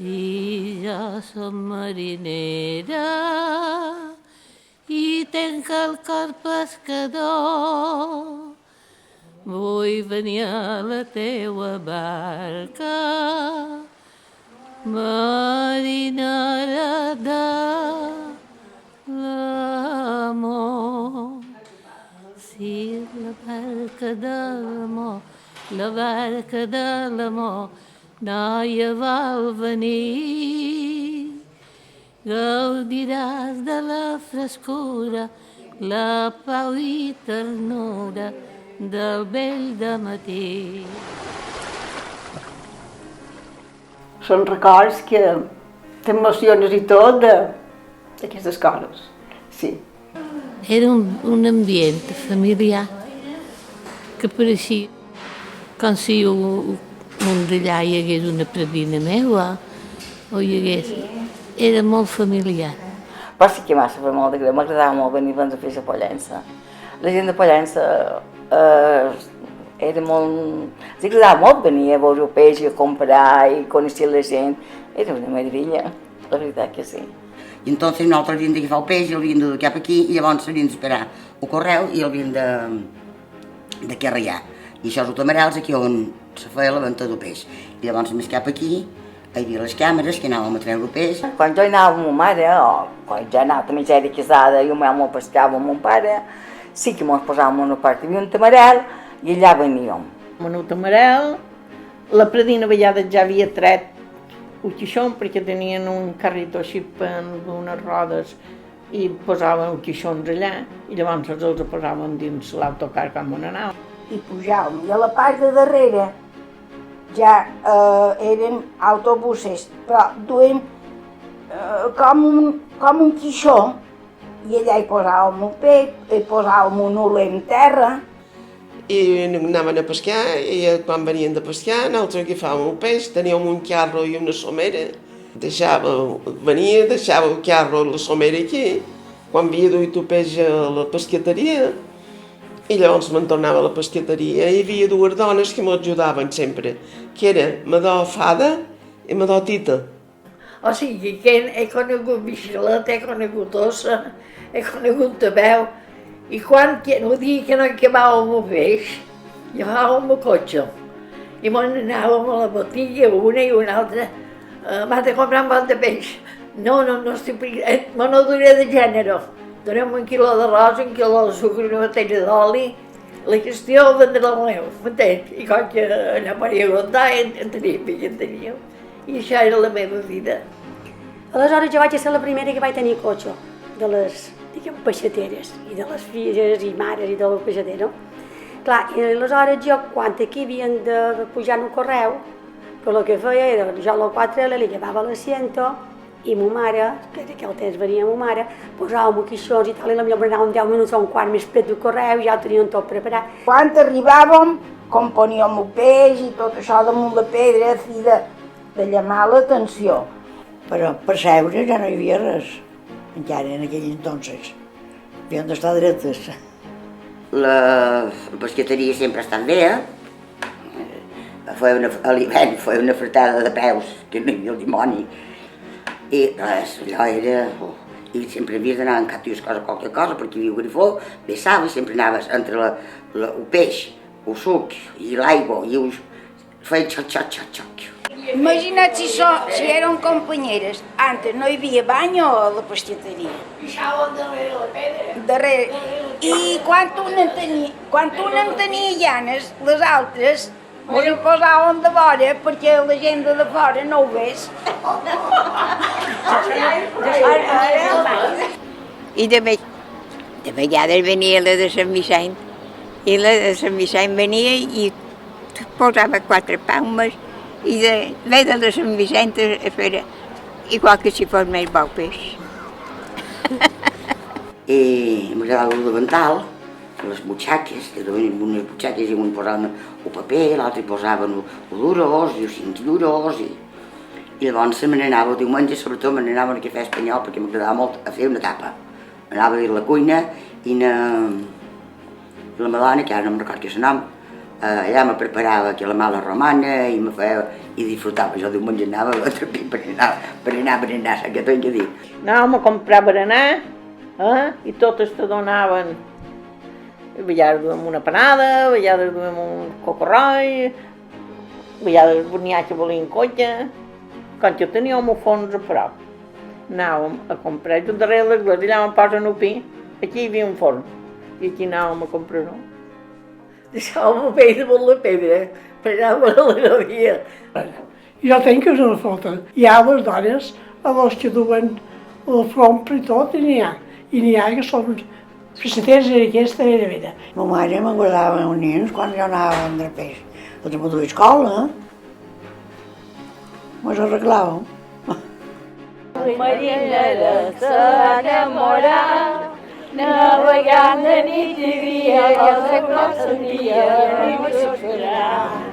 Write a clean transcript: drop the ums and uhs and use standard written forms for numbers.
Si jo som marinera i tenc el cor pescador, vull venir a la teua barca, marinera de l'amor. Sí, la barca de l'amor, la barca de l'amor, noia vol venir. Gaudiràs de la frescura, la pau i ternura del vell dematí. Són records que t'emociones i tot d'aquestes coses, sí. Era un ambient familiar que pareixia com si un d'allà hi hagués una predina meva o hi hagués... Era molt familiar. Però sí que m'ha sabut molt de greu, m'agradava molt venir abans a fer la Pollença. La gent de Pollença era molt... Els agradava molt venir a veure el peix i a comprar i conèixer la gent. Era una meravella, la veritat que sí. I entonces nosaltres havíem d'agafar el peix i l'havíem de dur cap aquí i llavors havíem d'esperar el correu i l'havíem de carregar. I això és Tamarels, aquí on se feia la venda del peix. I llavors més cap aquí hi havia les càmeres que anàvem a treure el peix. Quan jo anava amb ma mare, o quan ja anava també ja era casada i el meu pescava amb mon pare, sí que mos posàvem una part, hi havia un tamarel i allà veníem. En el tamarel, la predina a vegades ja havia tret un quixón perquè tenien un carrito així amb unes rodes i posaven quixons allà i llavors els posaven dins l'autocar com on anàvem. I pujàvem i a la part de darrere ja eren autobuses, però duien com un quixó i allà hi posàvem un peix, hi posàvem un oler en terra. I anaven a pescar i quan venien de pescar nosaltres agafàvem el peix, teníem un carro i una somera, deixava el carro i la somera aquí, quan havia duit el peix a la pescateria, i llavors me'n tornava a la pescateria. Hi havia dues dones que m'ajudaven sempre, que era Madó Fada i Madó Tita. O sigui que he conegut Micheleta, he conegut Ossa, he conegut Tabeu, i quan el dia que no acabàvem el peix, llevàvem el cotxe i me'n anàvem a la botiga, una i una altra, m'ha de comprar un bon de peix. No estic... Monodura de gènere. Donem un quilo d'arròs, un quilo de sucre i una botella d'oli. La qüestió és vendre el meu, m'entens? I com que allà Maria Gondà en teníem. I això era la meva vida. Aleshores jo vaig ser la primera que vaig tenir cotxe, de les, diguem, peixateres, i de les filles i mares i de les peixateres. Clar, i aleshores jo, quan aquí havien de pujar en el correu, però el que feia era, jo a les 4 li llevava l'assiento, i ma mare, que d'aquell temps venia ma mare, posàvem quixons i tal, i potser anàvem 10 minuts o un quart més pret del correu i ja ho teníem tot preparat. Quan arribàvem, componíem el peix i tot això damunt la pedra, fi de llamar l'atenció. Però per seure ja no hi havia res, encara en aquell entonces. Havíem d'estar dretes. La pescateria sempre ha estat bé, a l'hivern feia una fretada de peus, que no hi havia el dimoni. I res, allò era... I sempre havies d'anar en cap qualque cosa, perquè hi havia grifó, vessava i sempre anaves entre el peix, el suc i l'aigua, i feia xoc. Imagina't si eren companyeres. Antes no hi havia bany a la pescateria. Pixàvem darrere la pedra. Darrere. I quan una en tenia llanes, les altres ens hi posàvem de vora perquè la gent de fora no ho vés. I de vegades venia la de Sant Vicent, i la de Sant Vicent venia i posava 4 palmes, i la de Sant Vicent era igual que si fos més bo peix. I m'agradava el davantal, les butxaques, que eren unes butxaques i un posaven el paper, l'altre hi posaven el durós i els 5 duros, i llavors me n'anava el diumenge, sobretot me n'anava al cafè espanyol perquè m'agradava molt a fer una tapa. Anava a la cuina i la Madonna, que ara no em recordo que és el nom, allà me preparava aquella mala romana i me feia, i disfrutava. Jo diumenge anava a Trapí per anar a berenar, saps què t'ho he dit? Anàvem a comprar berenar, i totes te donaven. A vegades duem una panada, a vegades duem un cocorroi, a vegades venia que volien cotxe. Quan jo teníem un fons a prop, anàvem a comprar, i darrere l'església allà me posen un pi, aquí hi havia un forn, i aquí anàvem a comprar-ho. Deixàvem un peix damunt la pedra, per anar a la galeria. Jo tenc que una foto. Hi ha les dones, a les que duen el front i tot, i n'hi ha que són pesseteres d'aquesta era vera. Ma mare me guardava uns nens quan jo anava a vendre peix. Els de l'escola, mos arreglàvem. Marinera s'enamorà, navegant de nit i dia, i el que sentia, riu i sospirar.